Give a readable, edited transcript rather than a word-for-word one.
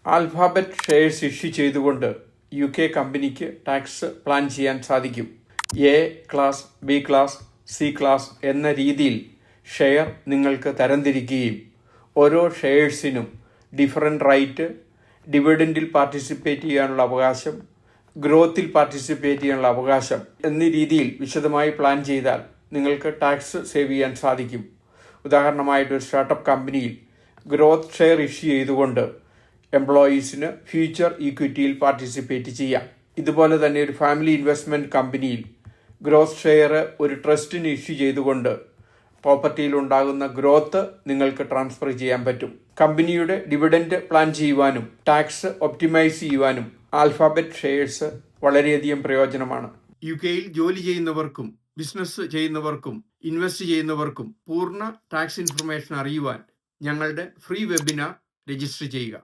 Alphabet shares issue ചെയ്തുകൊണ്ട് UK കമ്പനിക്ക് tax plan ചെയ്യാൻ സാധിക്കും. A class, B class, C class എന്ന രീതിയിൽ ഷെയർ നിങ്ങൾക്ക് തരംതിരിക്കുകയും ഓരോ ഷെയർസിനും ഡിഫറൻറ്റ് റൈറ്റ്, ഡിവിഡൻഡിൽ പാർട്ടിസിപ്പേറ്റ് ചെയ്യാനുള്ള അവകാശം, ഗ്രോത്തിൽ പാർട്ടിസിപ്പേറ്റ് ചെയ്യാനുള്ള അവകാശം എന്നീ രീതിയിൽ വിശദമായി പ്ലാൻ ചെയ്താൽ നിങ്ങൾക്ക് ടാക്സ് സേവ് ചെയ്യാൻ സാധിക്കും. ഉദാഹരണമായിട്ട് ഒരു സ്റ്റാർട്ടപ്പ് കമ്പനിയിൽ ഗ്രോത്ത് ഷെയർ ഇഷ്യൂ ചെയ്തുകൊണ്ട് എംപ്ലോയീസിന് ഫ്യൂച്ചർ ഈക്വിറ്റിയിൽ പാർട്ടിസിപ്പേറ്റ് ചെയ്യാം. ഇതുപോലെ തന്നെ ഒരു ഫാമിലി ഇൻവെസ്റ്റ്മെൻറ്റ് കമ്പനിയിൽ ഗ്രോത്ത് ഷെയർ ഒരു ട്രസ്റ്റിന് ഇഷ്യൂ ചെയ്തുകൊണ്ട് പ്രോപ്പർട്ടിയിൽ ഉണ്ടാകുന്ന ഗ്രോത്ത് നിങ്ങൾക്ക് ട്രാൻസ്ഫർ ചെയ്യാൻ പറ്റും. കമ്പനിയുടെ ഡിവിഡൻഡ് പ്ലാൻ ചെയ്യുവാനും ടാക്സ് ഒപ്റ്റിമൈസ് ചെയ്യുവാനും ആൽഫാബറ്റ് ഷെയർസ് വളരെയധികം പ്രയോജനമാണ്. UK ജോലി ചെയ്യുന്നവർക്കും ബിസിനസ് ചെയ്യുന്നവർക്കും ഇൻവെസ്റ്റ് ചെയ്യുന്നവർക്കും പൂർണ്ണ ടാക്സ് ഇൻഫർമേഷൻ അറിയുവാൻ ഞങ്ങളുടെ ഫ്രീ വെബിനാർ രജിസ്റ്റർ ചെയ്യുക.